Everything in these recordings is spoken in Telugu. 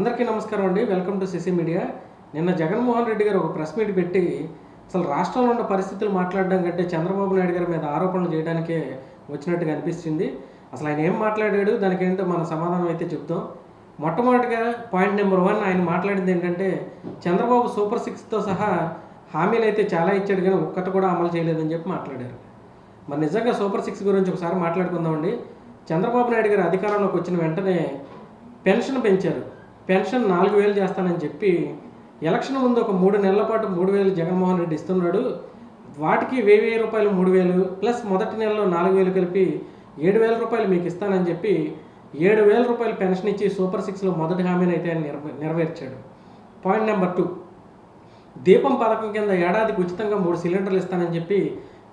అందరికీ నమస్కారం అండి. Welcome to CC media. నిన్న జగన్మోహన్ రెడ్డి గారు ఒక ప్రెస్ మీట్ పెట్టి అసలు రాష్ట్రంలో ఉన్న పరిస్థితులు మాట్లాడడం కంటే చంద్రబాబు నాయుడు గారి మీద ఆరోపణలు చేయడానికే వచ్చినట్టుగా అనిపిస్తుంది. అసలు ఆయన ఏం మాట్లాడాడు, దానికి ఏంటో మన సమాధానం అయితే చెప్తాం. మొట్టమొదటిగా పాయింట్ నెంబర్ 1 ఆయన మాట్లాడింది ఏంటంటే చంద్రబాబు సూపర్ 6తో సహా హామీలు అయితే చాలా ఇచ్చాడు కానీ ఒక్కటి కూడా అమలు చేయలేదని చెప్పి మాట్లాడారు. మరి నిజంగా సూపర్ 6 గురించి ఒకసారి మాట్లాడుకుందామండి. చంద్రబాబు నాయుడు గారు అధికారంలోకి వచ్చిన వెంటనే పెన్షన్ పెంచారు. పెన్షన్ 4000 చేస్తానని చెప్పి ఎలక్షన్ ముందు ఒక 3 నెలల పాటు 3000 జగన్మోహన్ రెడ్డి ఇస్తున్నాడు. వాటికి 1000 రూపాయలు 3000 ప్లస్ మొదటి నెలలో 4000 కలిపి 7000 రూపాయలు మీకు ఇస్తానని చెప్పి 7000 రూపాయలు పెన్షన్ ఇచ్చి సూపర్ 6లో మొదటి హామీని అయితే ఆయన నెరవేర్చాడు. పాయింట్ నెంబర్ 2, దీపం పథకం కింద ఏడాదికి ఉచితంగా 3 సిలిండర్లు ఇస్తానని చెప్పి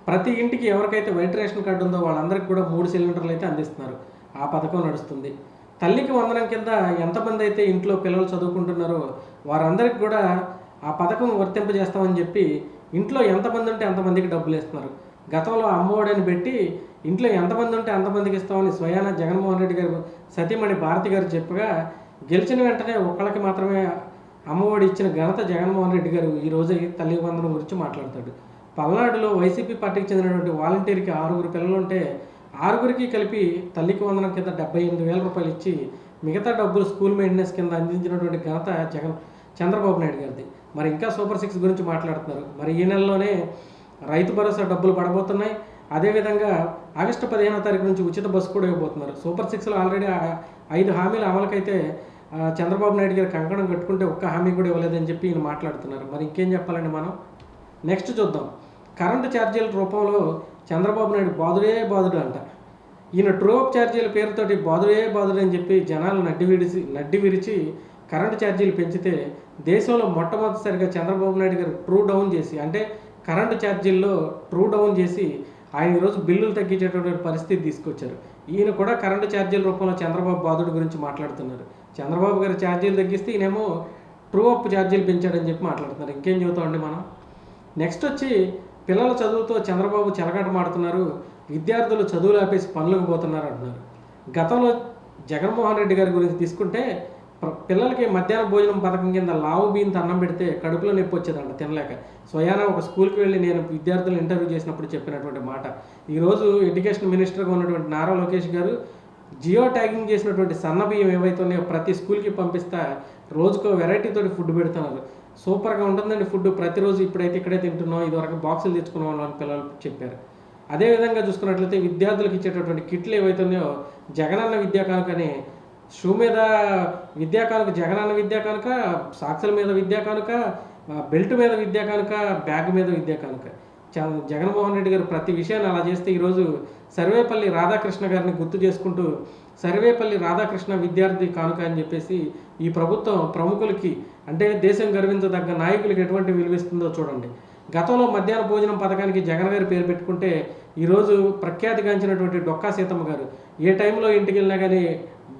ప్రతి ఇంటికి ఎవరికైతే వైట్ రేషన్ కార్డు ఉందో వాళ్ళందరికీ కూడా 3 సిలిండర్లు అయితే అందిస్తున్నారు. ఆ పథకం నడుస్తుంది. తల్లికి వందనం కింద ఎంతమంది అయితే ఇంట్లో పిల్లలు చదువుకుంటున్నారో వారందరికీ కూడా ఆ పథకం వర్తింపజేస్తామని చెప్పి ఇంట్లో ఎంతమంది ఉంటే అంతమందికి డబ్బులు ఇస్తున్నారు. గతంలో అమ్మఒడని పెట్టి ఇంట్లో ఎంతమంది ఉంటే అంతమందికి ఇస్తామని స్వయాన జగన్మోహన్ రెడ్డి గారు సతీమణి భారతి గారు చెప్పగా గెలిచిన వెంటనే ఒక్కళ్ళకి మాత్రమే అమ్మఒడి ఇచ్చిన ఘనత జగన్మోహన్ రెడ్డి గారు ఈరోజు తల్లి వందనం గురించి మాట్లాడతాడు. పల్నాడులో వైసీపీ పార్టీకి చెందినటువంటి వాలంటీర్కి 6 పిల్లలు ఉంటే 6కి కలిపి తల్లికి వందనం కింద 78,000 రూపాయలు ఇచ్చి మిగతా డబ్బులు స్కూల్ మెయింటెనెన్స్ కింద అందించినటువంటి ఘనత చంద్రబాబు నాయుడు గారిది. మరి ఇంకా సూపర్ 6 గురించి మాట్లాడుతున్నారు. మరి ఈ నెలలోనే రైతు భరోసా డబ్బులు పడబోతున్నాయి. అదేవిధంగా ఆగస్టు 15వ తారీఖు నుంచి ఉచిత బస్సు కూడా ఇవ్వబోతున్నారు. సూపర్ 6లో ఆల్రెడీ 5 హామీల అమలుకైతే చంద్రబాబు నాయుడు గారు కంకణం కట్టుకుంటే ఒక్క హామీ కూడా ఇవ్వలేదని చెప్పి ఈయన మాట్లాడుతున్నారు. మరి ఇంకేం చెప్పాలండి మనం. నెక్స్ట్ చూద్దాం. కరెంటు ఛార్జీల రూపంలో చంద్రబాబు నాయుడు బాదుడు అంట. ఈయన ట్రూఅప్ ఛార్జీల పేరుతోటి బాదుడు అని చెప్పి జనాలు నడ్డి విరిచి కరెంటు ఛార్జీలు పెంచితే దేశంలో మొట్టమొదటిసారిగా చంద్రబాబు నాయుడు గారు ట్రూ డౌన్ చేసి, అంటే కరెంటు ఛార్జీల్లో ట్రూ డౌన్ చేసి ఆయన ఈరోజు బిల్లులు తగ్గించేటటువంటి పరిస్థితి తీసుకొచ్చారు. ఈయన కూడా కరెంటు ఛార్జీల రూపంలో చంద్రబాబు బాదుడు గురించి మాట్లాడుతున్నారు. చంద్రబాబు గారు ఛార్జీలు తగ్గిస్తే ఈయనేమో ట్రూఅప్ ఛార్జీలు పెంచాడని చెప్పి మాట్లాడుతున్నారు. ఇంకేం చెబుతామండి మనం. నెక్స్ట్ వచ్చి పిల్లల చదువుతో చంద్రబాబు చెలగాటమాడుతున్నారు, విద్యార్థులు చదువులు ఆపేసి పనులకు పోతున్నారు అంటున్నారు. గతంలో జగన్మోహన్ రెడ్డి గారి గురించి తీసుకుంటే పిల్లలకి మధ్యాహ్న భోజనం పథకం కింద లావు బియ్యంతో అన్నం పెడితే కడుపులో నొప్పి వచ్చేదంట తినలేక. స్వయాన ఒక స్కూల్కి వెళ్ళి నేను విద్యార్థులను ఇంటర్వ్యూ చేసినప్పుడు చెప్పినటువంటి మాట. ఈరోజు ఎడ్యుకేషన్ మినిస్టర్గా ఉన్నటువంటి నారా లోకేష్ గారు జియో ట్యాగింగ్ చేసినటువంటి సన్న బియ్యం ఏవైతే ఉన్నాయో ప్రతి స్కూల్కి పంపిస్తా రోజుకో వెరైటీతోటి ఫుడ్ పెడుతున్నారు. సూపర్గా ఉంటుందండి ఫుడ్. ప్రతిరోజు ఇప్పుడైతే ఇక్కడే తింటున్నాం, ఇదివరకు బాక్సులు తెచ్చుకునే వాళ్ళని పిల్లలు చెప్పారు. అదేవిధంగా చూసుకున్నట్లయితే విద్యార్థులకు ఇచ్చేటటువంటి కిట్లు ఏవైతే ఉన్నాయో జగనన్న విద్యా కానుక అని షూ మీద విద్యా కానుక, జగనన్న విద్యా కానుక, సాక్సుల మీద విద్యా కానుక, బెల్ట్ మీద విద్యా కానుక, బ్యాగ్ మీద విద్యా కానుక. జగన్మోహన్ రెడ్డి గారు ప్రతి విషయాన్ని అలా చేస్తే ఈరోజు సర్వేపల్లి రాధాకృష్ణ గారిని గుర్తు చేసుకుంటూ సర్వేపల్లి రాధాకృష్ణ విద్యార్థి కానుక అని చెప్పేసి ఈ ప్రభుత్వం ప్రముఖులకి, అంటే దేశం గర్వించదగ్గ నాయకులకి ఎటువంటి విలువిస్తుందో చూడండి. గతంలో మధ్యాహ్న భోజనం పథకానికి జగన్ గారి పేరు పెట్టుకుంటే ఈరోజు ప్రఖ్యాతిగాంచినటువంటి డొక్కా సీతమ్మ గారు ఏ టైంలో ఇంటికి వెళ్ళినా కానీ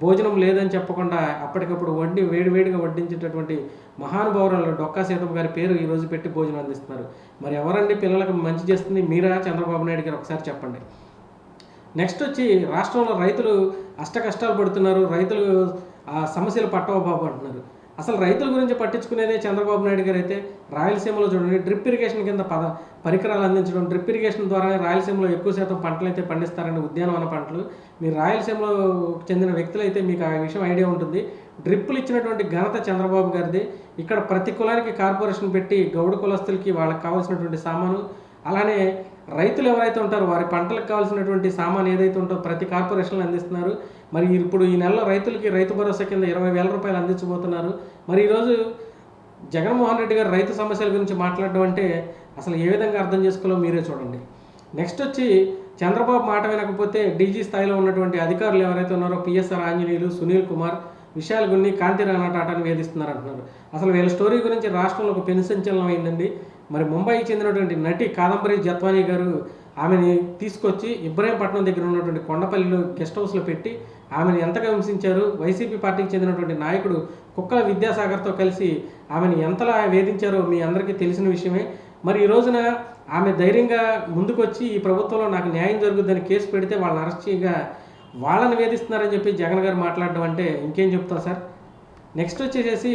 భోజనం లేదని చెప్పకుండా అప్పటికప్పుడు వేడివేడిగా వడ్డించేటటువంటి మహానుభావురాలు డొక్కా సీతమ్మ గారి పేరు ఈరోజు పెట్టి భోజనం అందిస్తున్నారు. మరి ఎవరండి పిల్లలకు మంచి చేస్తుంది? మీరా చంద్రబాబు నాయుడు గారు? ఒకసారి చెప్పండి. నెక్స్ట్ వచ్చి రాష్ట్రంలో రైతులు అష్టకష్టాలు పడుతున్నారు, రైతులు సమస్యలు పట్టవ బాబు అంటున్నారు. అసలు రైతుల గురించి పట్టించుకునేదే చంద్రబాబు నాయుడు గారు అయితే రాయలసీమలో చూడండి డ్రిప్ ఇరిగేషన్ కింద పరికరాలు అందించడం, డ్రిప్ ఇరిగేషన్ ద్వారానే రాయలసీమలో ఎక్కువ శాతం పంటలు అయితే పండిస్తారండి, ఉద్యానవన పంటలు. మీరు రాయలసీమలో చెందిన వ్యక్తులు అయితే మీకు ఆ విషయం ఐడియా ఉంటుంది. డ్రిప్పులు ఇచ్చినటువంటి ఘనత చంద్రబాబు గారిది. ఇక్కడ ప్రతి కులానికి కార్పొరేషన్ పెట్టి గౌడ కులస్తులకి వాళ్ళకి కావాల్సినటువంటి సామాను, అలానే రైతులు ఎవరైతే ఉంటారో వారి పంటలకు కావాల్సినటువంటి సామాన్ ఏదైతే ఉంటుందో ప్రతి కార్పొరేషన్లు అందిస్తున్నారు. మరి ఇప్పుడు ఈ నెలలో రైతులకి రైతు భరోసా కింద 20,000 రూపాయలు అందించబోతున్నారు. మరి ఈరోజు జగన్మోహన్ రెడ్డి గారు రైతు సమస్యల గురించి మాట్లాడడం అంటే అసలు ఏ విధంగా అర్థం చేసుకోవాలో మీరే చూడండి. నెక్స్ట్ వచ్చి చంద్రబాబు మాట వినకపోతే డీజీ స్థాయిలో ఉన్నటువంటి అధికారులు ఎవరైతే ఉన్నారో పిఎస్ఆర్ ఆంజనేయులు, సునీల్ కుమార్, విశాల్ గున్ని, కాంతి రాణా టాటాని వేధిస్తున్నారు అంటున్నారు. అసలు వీళ్ళ స్టోరీ గురించి రాష్ట్రంలో ఒక పెను సంచలనం అయిందండి. మరి ముంబైకి చెందినటువంటి నటి కాదంబరి జత్వానీ గారు ఆమెని తీసుకొచ్చి ఇబ్రహీంపట్నం దగ్గర ఉన్నటువంటి కొండపల్లిలో గెస్ట్ హౌస్లో పెట్టి ఆమెను ఎంతగా హింసించారు. వైసీపీ పార్టీకి చెందినటువంటి నాయకుడు కుక్కల విద్యాసాగర్తో కలిసి ఆమెను ఎంతలా వేధించారో మీ అందరికీ తెలిసిన విషయమే. మరి ఈ రోజున ఆమె ధైర్యంగా ముందుకొచ్చి ఈ ప్రభుత్వంలో నాకు న్యాయం జరుగుతుందని కేసు పెడితే వాళ్ళని అరెస్ట్ చేయగా వాళ్ళని వేధిస్తున్నారని చెప్పి జగన్ గారు మాట్లాడడం అంటే ఇంకేం చెప్తాం సార్. నెక్స్ట్ వచ్చేసేసి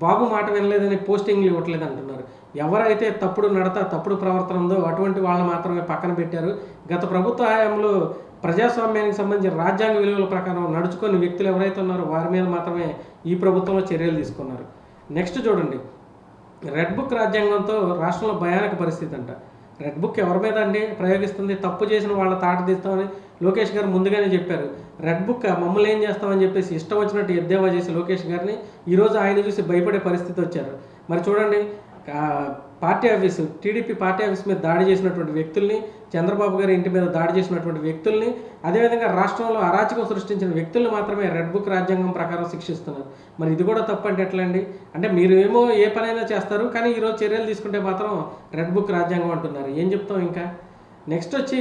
బాబు మాట వినలేదని పోస్టింగ్లు ఇవ్వట్లేదు అంటున్నారు. ఎవరైతే తప్పుడు నడత తప్పుడు ప్రవర్తన ఉందో అటువంటి వాళ్ళని మాత్రమే పక్కన పెట్టారు. గత ప్రభుత్వ హయాంలో ప్రజాస్వామ్యానికి సంబంధించిన రాజ్యాంగ విలువల ప్రకారం నడుచుకుని వ్యక్తులు ఎవరైతే ఉన్నారో వారి మీద మాత్రమే ఈ ప్రభుత్వంలో చర్యలు తీసుకున్నారు. నెక్స్ట్ చూడండి, రెడ్ బుక్ రాజ్యాంగంతో రాష్ట్రంలో భయానక పరిస్థితి అంట. రెడ్ బుక్ ఎవరి మీద అండి ప్రయోగిస్తుంది? తప్పు చేసిన వాళ్ళ తాట తీస్తామని లోకేష్ గారు ముందుగానే చెప్పారు. రెడ్ బుక్ మమ్మల్ని ఏం చేస్తామని చెప్పేసి ఇష్టం వచ్చినట్టు ఎద్దేవా చేసి లోకేష్ గారిని ఈరోజు ఆయన చూసి భయపడే పరిస్థితి వచ్చారు. మరి చూడండి, party office TDP party office మీద దాడి చేసినటువంటి వ్యక్తుల్ని, చంద్రబాబు గారి ఇంటి మీద దాడి చేసినటువంటి వ్యక్తుల్ని, అదేవిధంగా రాష్ట్రంలో అరాచకం సృష్టించిన వ్యక్తుల్ని మాత్రమే రెడ్ బుక్ రాజ్యాంగం ప్రకారం శిక్షిస్తున్నారు. మరి ఇది కూడా తప్పు అంటే ఎట్లా అండి? అంటే మీరు ఏమో ఏ పనైనా చేస్తారు, కానీ ఈరోజు చర్యలు తీసుకుంటే మాత్రం రెడ్ బుక్ రాజ్యాంగం అంటున్నారు. ఏం చెప్తాం ఇంకా? నెక్స్ట్ వచ్చి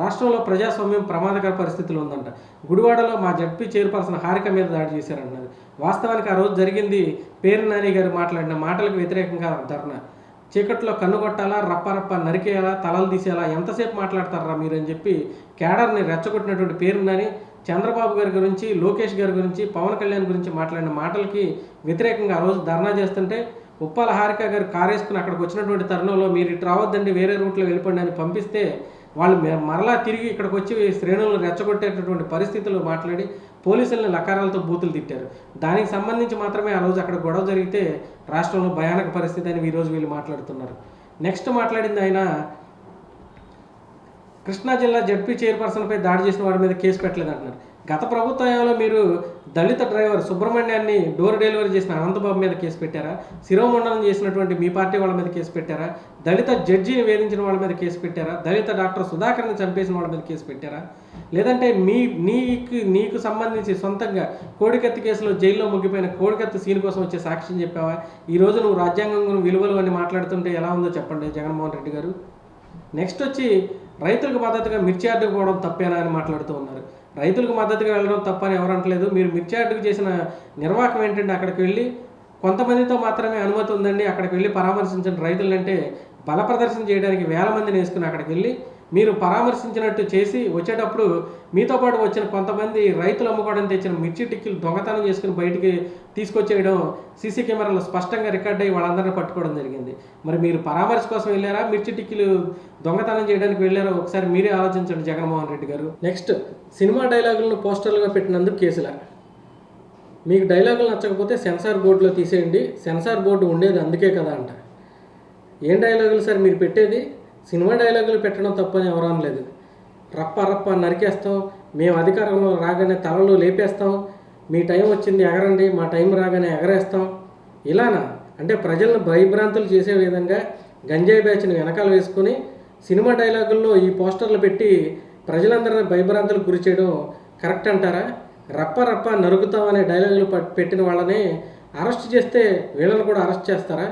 రాష్ట్రంలో ప్రజాస్వామ్యం ప్రమాదకర పరిస్థితులు ఉందంట. గుడివాడలో మా జడ్పీ చైర్పర్సన్ హారిక మీద దాడి చేశారంటున్నారు. వాస్తవానికి ఆ రోజు జరిగింది పేరు నాని గారు మాట్లాడిన మాటలకు వ్యతిరేకంగా ధర్నా. చీకట్లో కన్నుగొట్టాలా, రప్ప నరికేయాలా, తలలు తీసేయాలా, ఎంతసేపు మాట్లాడతారా మీరు అని చెప్పి క్యాడర్ని రెచ్చగొట్టినటువంటి పేరు నాని చంద్రబాబు గారి గురించి, లోకేష్ గారి గురించి, పవన్ కళ్యాణ్ గురించి మాట్లాడిన మాటలకి వ్యతిరేకంగా ఆ రోజు ధర్నా చేస్తుంటే ఉప్పాల హారిక గారు కారేసుకుని అక్కడికి వచ్చినటువంటి తరుణంలో మీరు ఇటు రావద్దండి, వేరే రూట్లో వెళ్ళిపోండి అని పంపిస్తే వాళ్ళు మరలా తిరిగి ఇక్కడికి వచ్చి శ్రేణులను రెచ్చగొట్టేటటువంటి పరిస్థితుల్లో మాట్లాడి పోలీసులను లకారాలతో బూతులు తిట్టారు. దానికి సంబంధించి మాత్రమే ఆ రోజు అక్కడ గొడవ జరిగితే రాష్ట్రంలో భయానక పరిస్థితి అని ఈరోజు వీళ్ళు మాట్లాడుతున్నారు. నెక్స్ట్ మాట్లాడింది ఆయన కృష్ణా జిల్లా జడ్పీ చైర్పర్సన్పై దాడి చేసిన వాడి మీద కేసు పెట్టలేదంటున్నారు. గత ప్రభుత్వంలో మీరు దళిత డ్రైవర్ సుబ్రహ్మణ్యాన్ని డోర్ డెలివరీ చేసిన అనంతబాబు మీద కేసు పెట్టారా? శిరోమండలం చేసినటువంటి మీ పార్టీ వాళ్ళ మీద కేసు పెట్టారా? దళిత జడ్జిని వేధించిన వాళ్ళ మీద కేసు పెట్టారా? దళిత డాక్టర్ సుధాకర్ని చంపేసిన వాళ్ళ మీద కేసు పెట్టారా? లేదంటే నీకు సంబంధించి సొంతంగా కోడికత్తి కేసులో జైల్లో ముగ్గిపోయిన కోడికత్తి సీన్ కోసం వచ్చే సాక్ష్యం చెప్పావా? ఈరోజు నువ్వు రాజ్యాంగం విలువలు అని మాట్లాడుతుంటే ఎలా ఉందో చెప్పండి జగన్మోహన్ రెడ్డి గారు. నెక్స్ట్ వచ్చి రైతులకు మద్దతుగా మిర్చి యార్డుకు పోవడం తప్పేనా అని మాట్లాడుతూ ఉన్నారు. రైతులకు మద్దతుగా వెళ్ళడం తప్పని ఎవరు అంటలేదు. మీరు మిర్చి యార్డుకు చేసిన నిర్వాహకం ఏంటంటే అక్కడికి వెళ్ళి కొంతమందితో మాత్రమే అనుమతి ఉందండి, అక్కడికి వెళ్ళి పరామర్శించిన రైతులంటే బల ప్రదర్శన చేయడానికి వేల మందిని వేసుకుని అక్కడికి వెళ్ళి మీరు పరామర్శించినట్టు చేసి వచ్చేటప్పుడు మీతో పాటు వచ్చిన కొంతమంది రైతులు అమ్ముకోవడానికి తెచ్చిన మిర్చి టిక్కీలు దొంగతనం చేసుకుని బయటికి తీసుకొచ్చేయడం సీసీ కెమెరాలో స్పష్టంగా రికార్డ్ అయ్యి వాళ్ళందరినీ పట్టుకోవడం జరిగింది. మరి మీరు పరామర్శ కోసం వెళ్ళారా, మిర్చి టిక్కీలు దొంగతనం చేయడానికి వెళ్ళారా? ఒకసారి మీరే ఆలోచించండి జగన్మోహన్ రెడ్డి గారు. నెక్స్ట్, సినిమా డైలాగులను పోస్టర్లుగా పెట్టినందుకు కేసులా? మీకు డైలాగులు నచ్చకపోతే సెన్సార్ బోర్డులో తీసేయండి, సెన్సార్ బోర్డు ఉండేది అందుకే కదా అంట. ఏం డైలాగులు సార్ మీరు పెట్టేది? సినిమా డైలాగులు పెట్టడం తప్పని ఎవరు అనలేదు. రప్ప నరికేస్తాం, మేము అధికారంలో రాగానే తలలు లేపేస్తాం, మీ టైం వచ్చింది ఎగరండి, మా టైం రాగానే ఎగరేస్తాం, ఇలానా? అంటే ప్రజలను భయభ్రాంతులు చేసే విధంగా గంజాయి బ్యాచ్ని వెనకాల వేసుకొని సినిమా డైలాగుల్లో ఈ పోస్టర్లు పెట్టి ప్రజలందరినీ భయభ్రాంతులకు గురి చేయడం కరెక్ట్ అంటారా? రప్ప నరుకుతామనే డైలాగులు పెట్టిన వాళ్ళని అరెస్ట్ చేస్తే వీళ్ళని కూడా అరెస్ట్ చేస్తారా?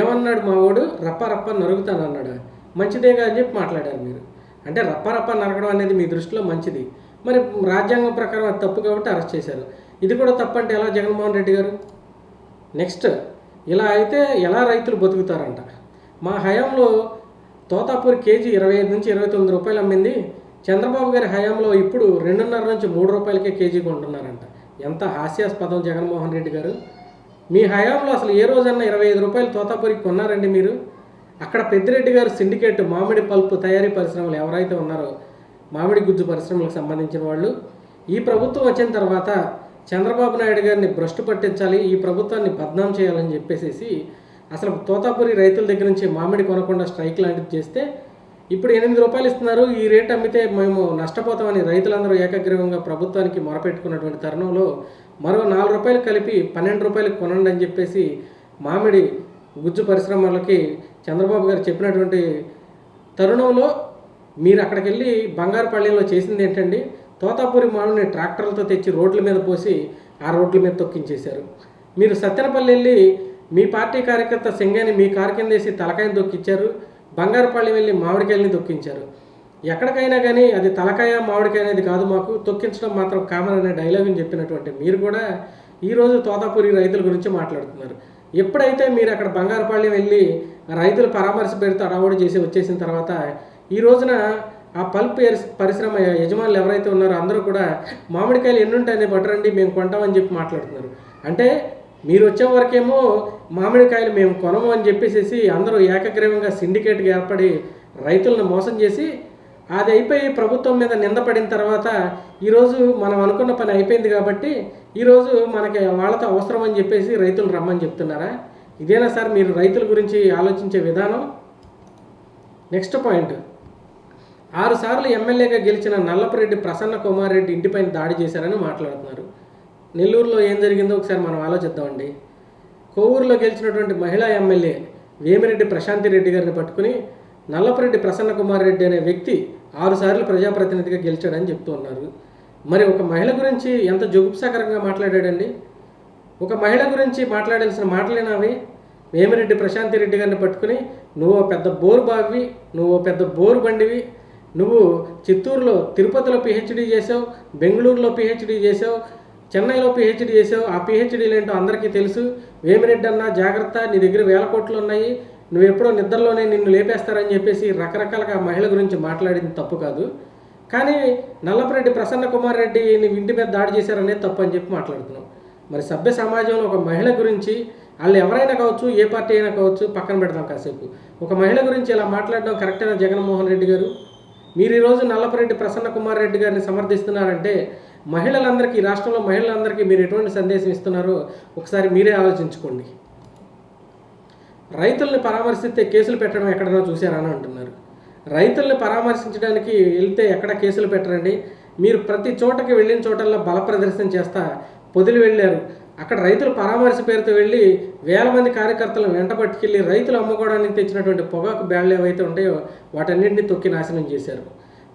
ఏమన్నాడు మా వాడు? రప్ప నరుగుతానన్నాడు. మంచిదేగా అని చెప్పి మాట్లాడారు మీరు. అంటే రప్ప నరకడం అనేది మీ దృష్టిలో మంచిది, మరి రాజ్యాంగం ప్రకారం అది తప్పు కాబట్టి అరెస్ట్ చేశారు. ఇది కూడా తప్పంటే ఎలా జగన్మోహన్ రెడ్డి గారు? నెక్స్ట్, ఇలా అయితే ఎలా రైతులు బతుకుతారంట. మా హయాంలో తోతాపూరి కేజీ 25 నుంచి 29 రూపాయలు అమ్మింది, చంద్రబాబు గారి హయాంలో ఇప్పుడు 2.5 నుంచి 3 రూపాయలకే కేజీ కొంటున్నారంట. ఎంత హాస్యాస్పదం జగన్మోహన్ రెడ్డి గారు. మీ హయాంలో అసలు ఏ రోజన్నా 25 రూపాయలు తోతాపూరికి కొన్నారండి మీరు? అక్కడ పెద్దిరెడ్డి గారు సిండికేట్ మామిడి పల్పు తయారీ పరిశ్రమలు ఎవరైతే ఉన్నారో మామిడి గుజ్జు పరిశ్రమలకు సంబంధించిన వాళ్ళు, ఈ ప్రభుత్వం వచ్చిన తర్వాత చంద్రబాబు నాయుడు గారిని భ్రష్టు పట్టించాలి, ఈ ప్రభుత్వాన్ని బద్నాం చేయాలని చెప్పేసి అసలు తోతాపూరి రైతుల దగ్గర నుంచి మామిడి కొనకుండా స్ట్రైక్ లాంటిది చేస్తే ఇప్పుడు 8 రూపాయలు ఇస్తున్నారు, ఈ రేట్ అమ్మితే మేము నష్టపోతామని రైతులందరూ ఏకగ్రీవంగా ప్రభుత్వానికి మొరపెట్టుకున్నటువంటి తరుణంలో మరో 4 రూపాయలు కలిపి 12 రూపాయలకు కొనండి అని చెప్పేసి మామిడి గుజ్జు పరిశ్రమలకి చంద్రబాబు గారు చెప్పినటువంటి తరుణంలో మీరు అక్కడికి వెళ్ళి బంగారుపల్లిలో చేసింది ఏంటండి? తోతాపూరి మామిడిని ట్రాక్టర్లతో తెచ్చి రోడ్ల మీద పోసి ఆ రోడ్ల మీద తొక్కించేశారు. మీరు సత్తెనపల్లి వెళ్ళి మీ పార్టీ కార్యకర్త సింగాని మీ కారు కింద వేసి తలకాయని తొక్కించారు, బంగారుపల్లి వెళ్ళి మామిడికాయలని తొక్కించారు. ఎక్కడికైనా కానీ అది తలకాయ మామిడికాయ అనేది కాదు, మాకు తొక్కించడం మాత్రం కామన్ అనే డైలాగుని చెప్పినటువంటి మీరు కూడా ఈరోజు తోతాపూరి రైతుల గురించి మాట్లాడుతున్నారు. ఎప్పుడైతే మీరు అక్కడ బంగారుపల్లి వెళ్ళి రైతులు పరామర్శ పెడితే అడవుడు చేసి వచ్చేసిన తర్వాత ఈ రోజున ఆ పల్ప్ పరిశ్రమ యజమానులు ఎవరైతే ఉన్నారో అందరూ కూడా మామిడికాయలు ఎన్ని ఉంటాయని పట్టరండి మేము కొంటామని చెప్పి మాట్లాడుతున్నారు. అంటే మీరు వచ్చే వరకేమో మామిడికాయలు మేము కొనము అని చెప్పేసి అందరూ ఏకగ్రీవంగా సిండికేట్గా ఏర్పడి రైతులను మోసం చేసి అది అయిపోయి ప్రభుత్వం మీద నిందపడిన తర్వాత ఈరోజు మనం అనుకున్న పని అయిపోయింది కాబట్టి ఈరోజు మనకి వాళ్ళతో అవసరం అని చెప్పేసి రైతులు రమ్మని చెప్తున్నారా? ఇదేనా సార్ మీరు రైతుల గురించి ఆలోచించే విధానం? నెక్స్ట్ పాయింట్, 6 సార్లు ఎమ్మెల్యేగా గెలిచిన నల్లపురెడ్డి ప్రసన్న కుమార్ రెడ్డి ఇంటిపైన దాడి చేశారని మాట్లాడుతున్నారు. నెల్లూరులో ఏం జరిగిందో ఒకసారి మనం ఆలోచిద్దామండి. కోవూరులో గెలిచినటువంటి మహిళా ఎమ్మెల్యే వేమిరెడ్డి ప్రశాంతి రెడ్డి గారిని పట్టుకుని నల్లపురెడ్డి ప్రసన్న కుమార్ రెడ్డి అనే వ్యక్తి 6 సార్లు ప్రజాప్రతినిధిగా గెలిచాడని చెప్తూ ఉన్నారు. మరి ఒక మహిళ గురించి ఎంత జుగుప్సాకరంగా మాట్లాడాడండి. ఒక మహిళ గురించి మాట్లాడాల్సిన మాటలేనావి? వేమిరెడ్డి ప్రశాంతి రెడ్డి గారిని పట్టుకుని నువ్వు పెద్ద బోరు బావి, నువ్వు పెద్ద బోరు బండివి, నువ్వు చిత్తూరులో తిరుపతిలో పిహెచ్డీ చేసావు, బెంగళూరులో పిహెచ్డీ చేసావు, చెన్నైలో పిహెచ్డీ చేసావు, ఆ పిహెచ్డీలు ఏంటో అందరికీ తెలుసు. వేమిరెడ్డి అన్న జాగ్రత్త, నీ దగ్గర 1000 కోట్లు ఉన్నాయి, నువ్వు ఎప్పుడో నిద్రలోనే నిన్ను లేపేస్తారని చెప్పేసి రకరకాలుగా మహిళ గురించి మాట్లాడింది తప్పు కాదు. కానీ నల్లపురెడ్డి ప్రసన్న కుమార్ రెడ్డి నీ ఇంటి మీద దాడి చేశారనేది తప్పు అని చెప్పి మాట్లాడుతున్నావు. మరి సభ్య సమాజంలో ఒక మహిళ గురించి, వాళ్ళు ఎవరైనా కావచ్చు, ఏ పార్టీ అయినా కావచ్చు, పక్కన పెడతాం కాసేపు, ఒక మహిళ గురించి ఇలా మాట్లాడడం కరెక్టేనా జగన్మోహన్ రెడ్డి గారు? మీరు ఈరోజు నల్లపురెడ్డి ప్రసన్న కుమార్ రెడ్డి గారిని సమర్థిస్తున్నారంటే మహిళలందరికీ, రాష్ట్రంలో మహిళలందరికీ మీరు ఎటువంటి సందేశం ఇస్తున్నారో ఒకసారి మీరే ఆలోచించుకోండి. రైతుల్ని పరామర్శిస్తే కేసులు పెట్టడం ఎక్కడైనా చూశారని అంటున్నారు. రైతుల్ని పరామర్శించడానికి వెళ్తే ఎక్కడ కేసులు పెట్టరండి. మీరు ప్రతి చోటకి వెళ్ళిన చోటల్లో బల ప్రదర్శన చేస్తా పొదిలి వెళ్ళారు. అక్కడ రైతుల పరామర్శ పేరుతో వెళ్ళి 1000 మంది కార్యకర్తలను వెంట పట్టుకెళ్ళి రైతులు అమ్ముకోవడానికి తెచ్చినటువంటి పొగాకు బ్యాళ్ళు ఏవైతే ఉంటాయో వాటన్నింటినీ తొక్కి నాశనం చేశారు.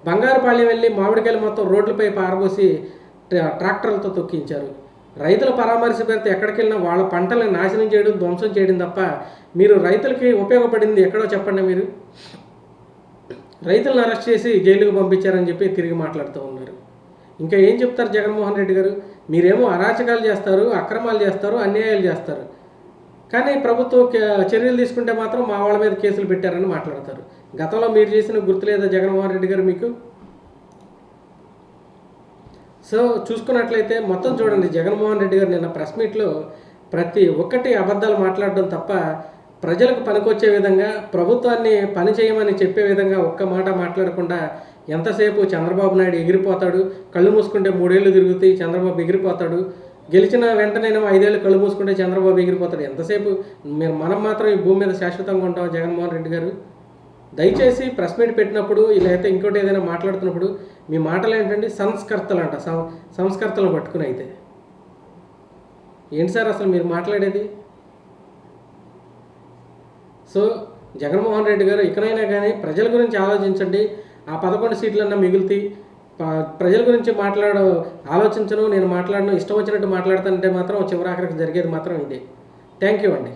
బంగారుపాళ్యం వెళ్ళి మామిడికాయలు మొత్తం రోడ్లపై పారబోసి ట్రాక్టర్లతో తొక్కించారు. రైతుల పరామర్శ పేరుతో ఎక్కడికి వెళ్ళినా వాళ్ళ పంటలను నాశనం చేయడం, ధ్వంసం చేయడం తప్ప మీరు రైతులకి ఉపయోగపడింది ఎక్కడో చెప్పండి. మీరు రైతులను అరెస్ట్ చేసి జైలుకు పంపించారని చెప్పి తిరిగి మాట్లాడుతూ ఉన్నారు. ఇంకా ఏం చెప్తారు జగన్మోహన్ రెడ్డి గారు? మీరేమో అరాచకాలు చేస్తారు, అక్రమాలు చేస్తారు, అన్యాయాలు చేస్తారు, కానీ ప్రభుత్వం చర్యలు తీసుకుంటే మాత్రం మా వాళ్ళ మీద కేసులు పెట్టారని మాట్లాడతారు. గతంలో మీరు చేసిన గుర్తులేదా జగన్మోహన్ రెడ్డి గారు మీకు? సో చూసుకున్నట్లయితే మొత్తం చూడండి, జగన్మోహన్ రెడ్డి గారు నిన్న ప్రెస్ మీట్లో ప్రతి ఒక్కటి అబద్ధాలు మాట్లాడడం తప్ప ప్రజలకు పనికొచ్చే విధంగా, ప్రభుత్వాన్ని పని చేయమని చెప్పే విధంగా ఒక్క మాట మాట్లాడకుండా ఎంతసేపు చంద్రబాబు నాయుడు ఎగిరిపోతాడు, కళ్ళు మూసుకుంటే 3 ఏళ్ళు తిరుగుతాయి, చంద్రబాబు ఎగిరిపోతాడు, గెలిచిన వెంటనేమో 5 ఏళ్ళు కళ్ళు మూసుకుంటే చంద్రబాబు ఎగిరిపోతాడు. ఎంతసేపు మనం మాత్రం ఈ భూమి మీద శాశ్వతంగా ఉంటాం జగన్మోహన్ రెడ్డి గారు? దయచేసి ప్రెస్ మీట్ పెట్టినప్పుడు లేకపోతే ఇంకోటి ఏదైనా మాట్లాడుతున్నప్పుడు మీ మాటలు ఏంటంటే సంస్కర్తలు అంట, సంస్కర్తలను పట్టుకుని అయితే ఏంటి సార్ అసలు మీరు మాట్లాడేది? సో జగన్మోహన్ రెడ్డి గారు ఇకనైనా కానీ ప్రజల గురించి ఆలోచించండి. ఆ 11 సీట్లన్నా మిగులుతాయి. ప్రజల గురించి ఆలోచించను, నేను మాట్లాడను, ఇష్టం వచ్చినట్టు మాట్లాడతానంటే మాత్రం చివరాఖరికి జరిగేది మాత్రం ఇదే. థ్యాంక్ యూ అండి.